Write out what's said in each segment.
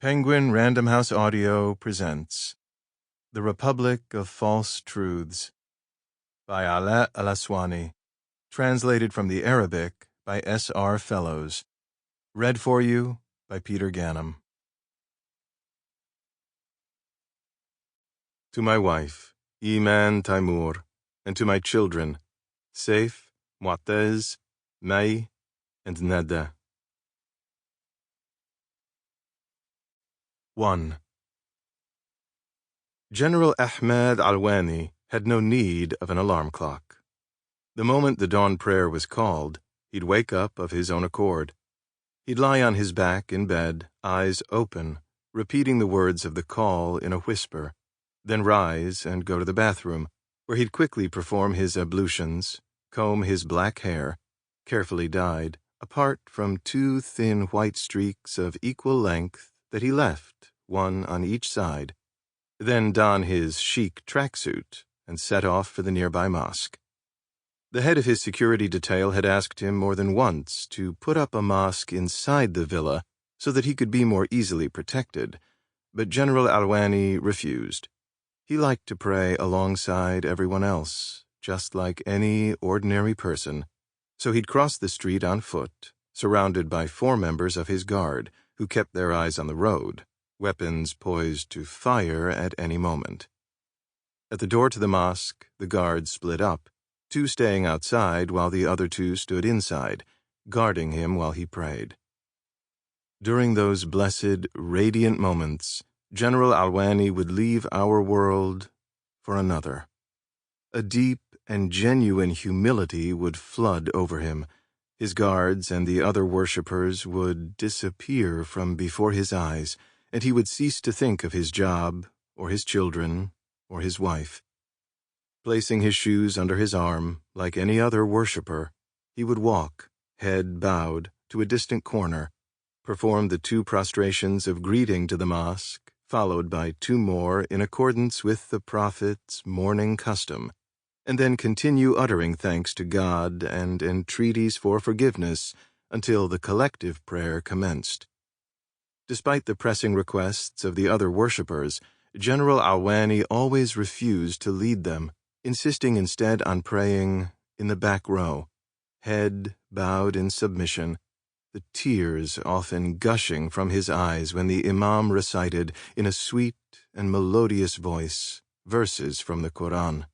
Penguin Random House Audio presents The Republic of False Truths by Alaa Al Aswany, translated from the Arabic by S.R. Fellows. Read for you by Peter Ganim. To my wife, Iman Taimur, and to my children, Saif, Mu'taz, May, and Nada. 1. General Ahmad Alwany had no need of an alarm clock. The moment the dawn prayer was called, he'd wake up of his own accord. He'd lie on his back in bed, eyes open, repeating the words of the call in a whisper, then rise and go to the bathroom, where he'd quickly perform his ablutions, comb his black hair, carefully dyed, apart from two thin white streaks of equal length that he left, one on each side, then don his chic tracksuit and set off for the nearby mosque. The head of his security detail had asked him more than once to put up a mosque inside the villa so that he could be more easily protected, but General Alwany refused. He liked to pray alongside everyone else, just like any ordinary person, so he'd cross the street on foot, surrounded by 4 members of his guard, who kept their eyes on the road, weapons poised to fire at any moment. At the door to the mosque, the guards split up, 2 staying outside while the other 2 stood inside, guarding him while he prayed. During those blessed, radiant moments, General Alwany would leave our world for another. A deep and genuine humility would flood over him. His guards and the other worshippers would disappear from before his eyes, and he would cease to think of his job, or his children, or his wife. Placing his shoes under his arm, like any other worshipper, he would walk, head bowed, to a distant corner, perform the 2 prostrations of greeting to the mosque, followed by 2 more in accordance with the Prophet's morning custom, and then continue uttering thanks to God and entreaties for forgiveness until the collective prayer commenced. Despite the pressing requests of the other worshippers, General Alwany always refused to lead them, insisting instead on praying in the back row, head bowed in submission, the tears often gushing from his eyes when the Imam recited in a sweet and melodious voice verses from the Quran.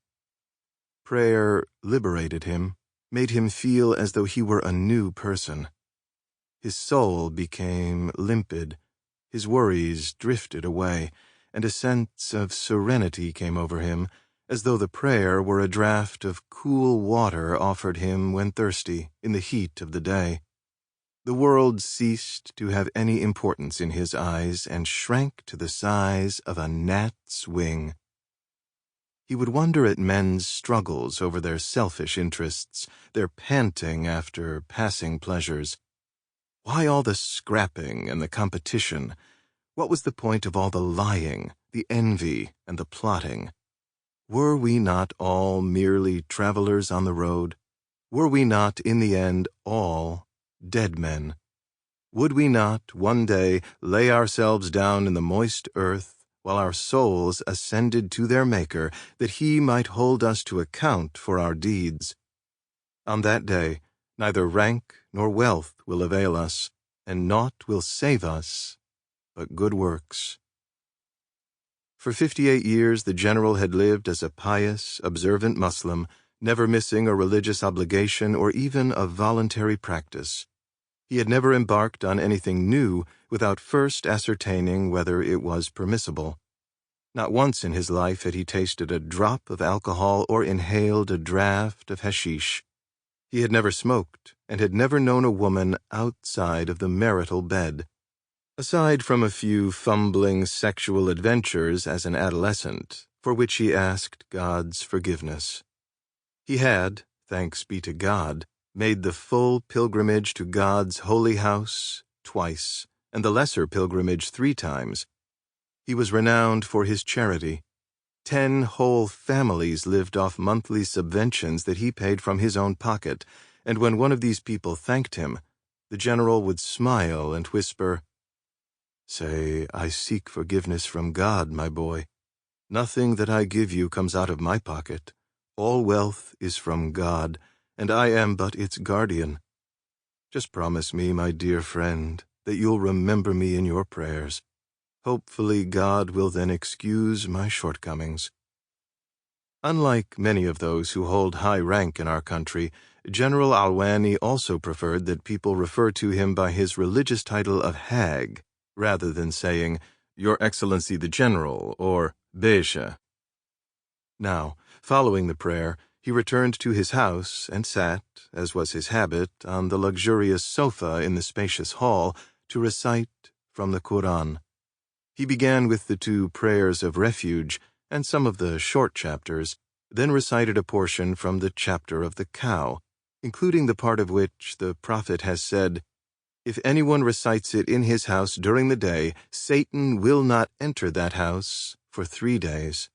Prayer liberated him, made him feel as though he were a new person. His soul became limpid, his worries drifted away, and a sense of serenity came over him, as though the prayer were a draught of cool water offered him when thirsty in the heat of the day. The world ceased to have any importance in his eyes and shrank to the size of a gnat's wing. He would wonder at men's struggles over their selfish interests, their panting after passing pleasures. Why all the scrapping and the competition? What was the point of all the lying, the envy, and the plotting? Were we not all merely travelers on the road? Were we not, in the end, all dead men? Would we not, one day, lay ourselves down in the moist earth while our souls ascended to their Maker, that he might hold us to account for our deeds? On that day, neither rank nor wealth will avail us, and naught will save us but good works. For 58 years the general had lived as a pious, observant Muslim, never missing a religious obligation or even a voluntary practice. He had never embarked on anything new without first ascertaining whether it was permissible. Not once in his life had he tasted a drop of alcohol or inhaled a draught of hashish. He had never smoked and had never known a woman outside of the marital bed. Aside from a few fumbling sexual adventures as an adolescent, for which he asked God's forgiveness. He had, thanks be to God, made the full pilgrimage to God's holy house twice, and the lesser pilgrimage 3 times. He was renowned for his charity. 10 whole families lived off monthly subventions that he paid from his own pocket, and when one of these people thanked him, the general would smile and whisper, Say, I seek forgiveness from God, my boy. Nothing that I give you comes out of my pocket. All wealth is from God, and I am but its guardian. Just promise me, my dear friend, that you'll remember me in your prayers. Hopefully God will then excuse my shortcomings. Unlike many of those who hold high rank in our country, General Alwany also preferred that people refer to him by his religious title of Hag, rather than saying, Your Excellency the General, or Besha. Now, following the prayer, he returned to his house and sat, as was his habit, on the luxurious sofa in the spacious hall to recite from the Quran. He began with the 2 prayers of refuge and some of the short chapters, then recited a portion from the chapter of the cow, including the part of which the Prophet has said, If anyone recites it in his house during the day, Satan will not enter that house for 3 days.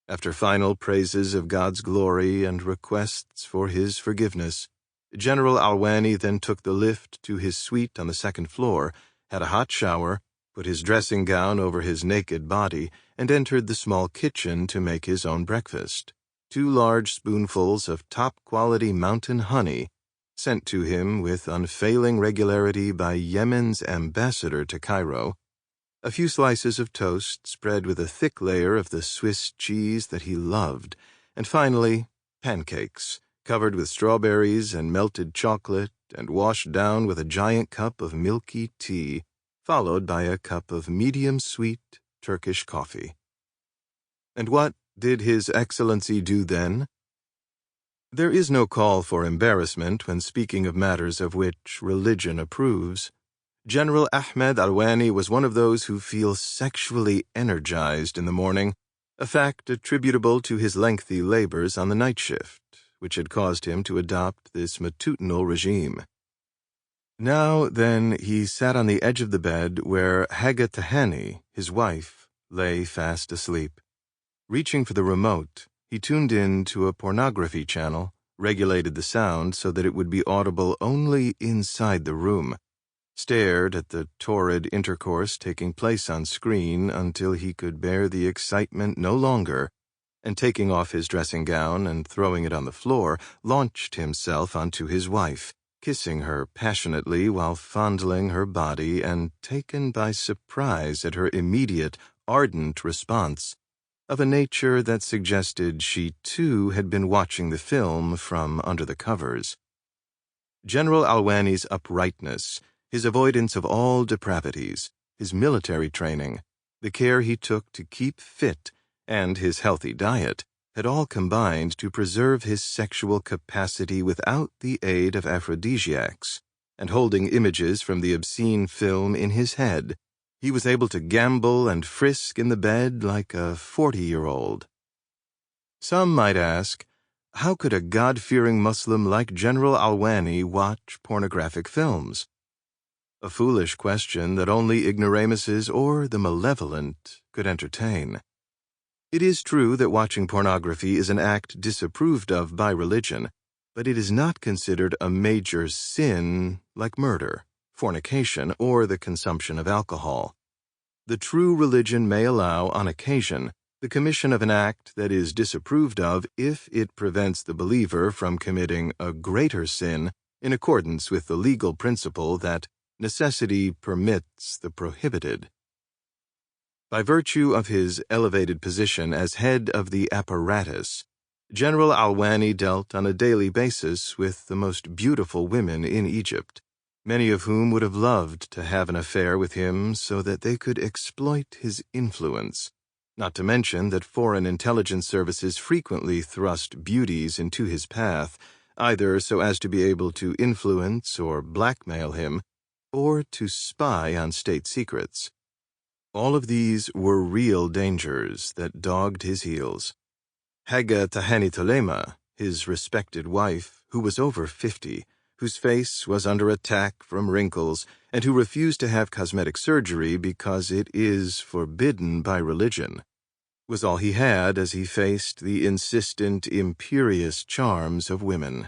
After final praises of God's glory and requests for his forgiveness, General Alwany then took the lift to his suite on the 2nd floor, had a hot shower, put his dressing gown over his naked body, and entered the small kitchen to make his own breakfast. 2 large spoonfuls of top-quality mountain honey, sent to him with unfailing regularity by Yemen's ambassador to Cairo, a few slices of toast spread with a thick layer of the Swiss cheese that he loved, and finally, pancakes, covered with strawberries and melted chocolate and washed down with a giant cup of milky tea, followed by a cup of medium-sweet Turkish coffee. And what did His Excellency do then? There is no call for embarrassment when speaking of matters of which religion approves. General Ahmed Alwany was one of those who feel sexually energized in the morning, a fact attributable to his lengthy labors on the night shift, which had caused him to adopt this matutinal regime. Now, then, he sat on the edge of the bed where Haga Tahani, his wife, lay fast asleep. Reaching for the remote, he tuned in to a pornography channel, regulated the sound so that it would be audible only inside the room, stared at the torrid intercourse taking place on screen until he could bear the excitement no longer, and taking off his dressing gown and throwing it on the floor, launched himself onto his wife, kissing her passionately while fondling her body and taken by surprise at her immediate, ardent response, of a nature that suggested she too had been watching the film from under the covers. General Alwany's uprightness, his avoidance of all depravities, his military training, the care he took to keep fit, and his healthy diet had all combined to preserve his sexual capacity without the aid of aphrodisiacs, and holding images from the obscene film in his head, he was able to gamble and frisk in the bed like a 40-year-old. Some might ask, how could a God-fearing Muslim like General Alwany watch pornographic films? A foolish question that only ignoramuses or the malevolent could entertain. It is true that watching pornography is an act disapproved of by religion, but it is not considered a major sin like murder, fornication, or the consumption of alcohol. The true religion may allow, on occasion, the commission of an act that is disapproved of if it prevents the believer from committing a greater sin in accordance with the legal principle that necessity permits the prohibited. By virtue of his elevated position as head of the apparatus, General Alwany dealt on a daily basis with the most beautiful women in Egypt, many of whom would have loved to have an affair with him so that they could exploit his influence, not to mention that foreign intelligence services frequently thrust beauties into his path, either so as to be able to influence or blackmail him, or to spy on state secrets. All of these were real dangers that dogged his heels. Haga Tahani Tolema, his respected wife, who was over 50, whose face was under attack from wrinkles, and who refused to have cosmetic surgery because it is forbidden by religion, was all he had as he faced the insistent, imperious charms of women.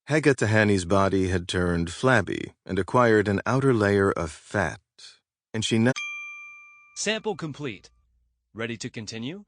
Haga Tahani's body had turned flabby and acquired an outer layer of fat, and she never. Sample complete. Ready to continue?